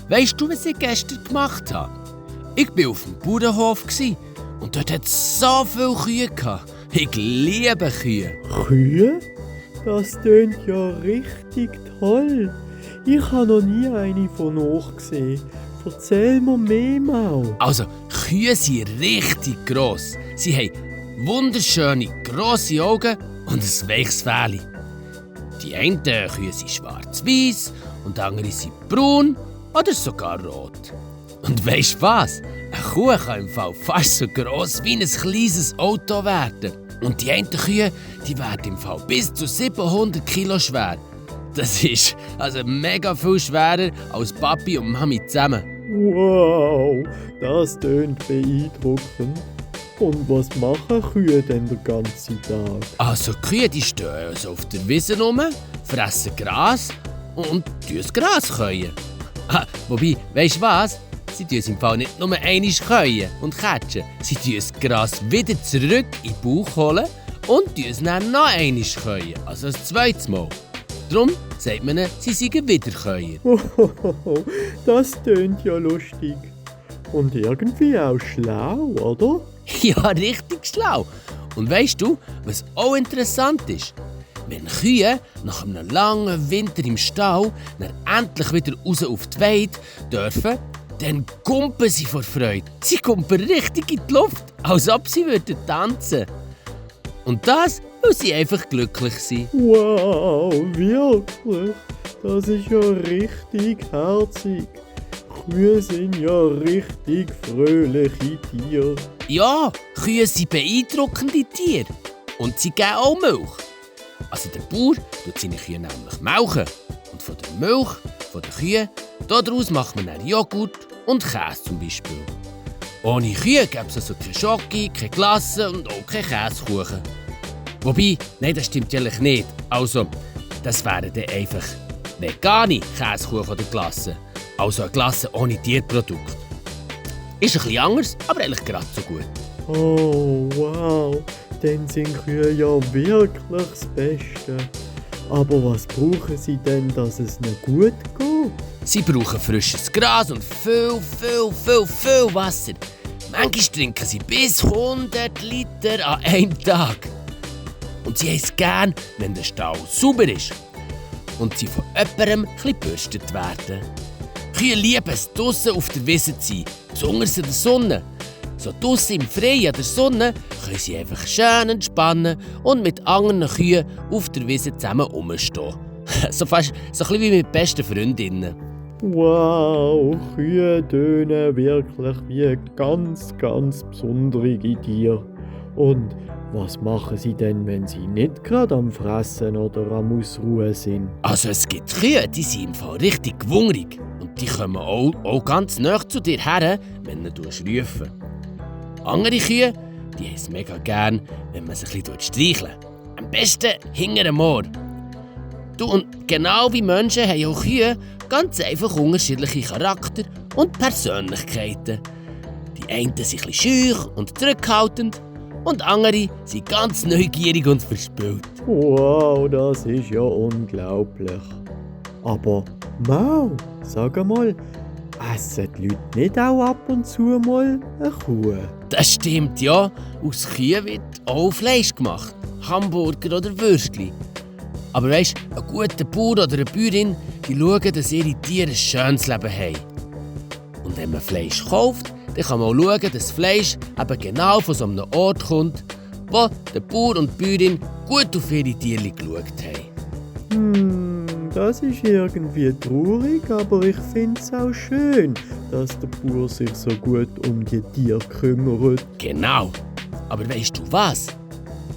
weisst du, was ich gestern gemacht habe? Ich war auf dem Bauernhof und dort hat es so viele Kühe gehabt. Ich liebe Kühe. Kühe? Das tönt ja richtig toll. Ich habe noch nie eine von hoch gesehen. Erzähl mir mehr mal. Also, Kühe sind richtig gross. Sie haben wunderschöne, grosse Augen und ein weiches Fell. Die einen Kühe sind schwarz-weiß und die anderen sind braun oder sogar rot. Und weisst du was? Eine Kuh kann im Fall fast so gross wie ein kleines Auto werden. Und die einen Kühe, die werden im Fall bis zu 700 Kilo schwer. Das ist also mega viel schwerer als Papi und Mami zusammen. Wow, das tönt beeindruckend. Und was machen Kühe denn den ganzen Tag? Also die Kühe die stehen also auf der Wiese rum, fressen Gras und das Gras käuen. Wobei, weisst du was? Sie tun es im Fall nicht nur einmal käuen und catchen. Sie tun das Gras wieder zurück in den Bauch holen und tun es dann noch einmal käuen. Also ein zweites Mal. Darum sagt man, sie seien Wiederkäuer. Das tönt ja lustig. Und irgendwie auch schlau, oder? Ja, richtig schlau. Und weisst du, was auch interessant ist? Wenn Kühe nach einem langen Winter im Stall dann endlich wieder raus auf die Weide dürfen, dann kumpen sie vor Freude. Sie kumpen richtig in die Luft, als ob sie tanzen würden. Und das, weil sie einfach glücklich sind. Wow, wirklich? Das ist ja richtig herzig. Kühe sind ja richtig fröhliche Tiere. Ja, Kühe sind beeindruckende Tiere. Und sie geben auch Milch. Also der Bauer tut seine Kühe nämlich melken. Und von der Milch von den Kühen, daraus macht man dann Joghurt und Käse zum Beispiel. Ohne Kühe gäbe es also keine Schoki, keine Glasse und auch keine Käsekuchen. Wobei, nein, das stimmt natürlich nicht. Also, das wären dann einfach vegane Käsekuchen oder Glasse. Also eine Glasse ohne Tierprodukt. Ist ein bisschen anders, aber eigentlich gerade so gut. Oh, wow. Dann sind Kühe ja wirklich das Beste. Aber was brauchen sie denn, dass es ihnen gut geht? Sie brauchen frisches Gras und viel Wasser. Manchmal trinken sie bis 100 Liter an einem Tag. Und sie haben es gern, wenn der Stall sauber ist und sie von jemandem ein bisschen gebürstet werden. Kühe lieben es, draussen auf der Wiese zu sein, besonders in der Sonne. So draussen im Freien an der Sonne können sie einfach schön entspannen und mit anderen Kühen auf der Wiese zusammen rumstehen. So fast so ein bisschen wie mit besten Freundinnen. Wow, Kühe tönen wirklich wie ganz besondere Tiere. Und was machen sie denn, wenn sie nicht gerade am Fressen oder am Ausruhen sind? Also es gibt Kühe, die sind im Fall richtig hungrig. Und die kommen auch ganz nah zu dir her, wenn du rufen. Andere Kühe, die haben es mega gern, wenn man sie ein bisschen streicheln. Am besten hinter dem Ohr. Du, und genau wie Menschen haben auch Kühe ganz einfach unterschiedliche Charakter und Persönlichkeiten. Die einen sind ein bisschen scheu und zurückhaltend und andere sind ganz neugierig und verspielt. Wow, das ist ja unglaublich. Aber Mau, sag einmal, essen die Leute nicht auch ab und zu mal eine Kuh? Das stimmt, ja. Aus Kühen wird auch Fleisch gemacht. Hamburger oder Würstchen. Aber weisst, ein guter Bauer oder eine Bäuerin, die schauen, dass ihre Tiere ein schönes Leben haben. Und wenn man Fleisch kauft, dann kann man auch schauen, dass das Fleisch eben genau von so einem Ort kommt, wo der Bauer und die Bäuerin gut auf ihre Tiere geschaut haben. Das ist irgendwie traurig, aber ich finde es auch schön, dass der Bauer sich so gut um die Tiere kümmert. Genau. Aber weisst du was?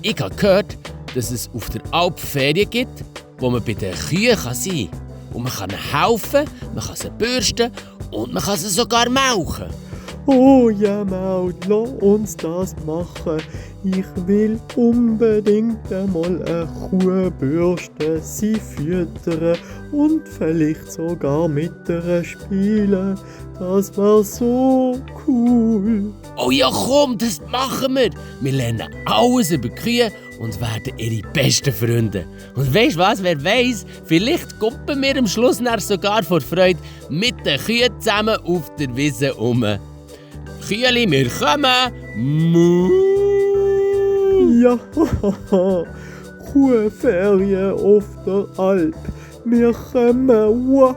Ich habe gehört, dass es auf der Alp Ferien gibt, wo man bei den Kühen sein kann. Und man kann ihnen helfen, man kann sie bürsten und man kann sie sogar melken. Oh ja, Maud, lass uns das machen. Ich will unbedingt einmal eine Kuh bürsten, sie füttern und vielleicht sogar mit ihr spielen. Das wär so cool. Oh ja, komm, das machen wir. Wir lernen alles über Kühe und werden ihre besten Freunde. Und weisst was, wer weiss, vielleicht kuppen wir am Schluss dann sogar vor Freude mit den Kühen zusammen auf der Wiese um. Kühli, wir kommen! Mu! Ja, Kuhferien auf der Alp. Wir kommen. Wow.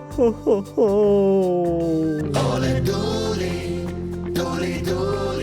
Dole, dole, dole, dole.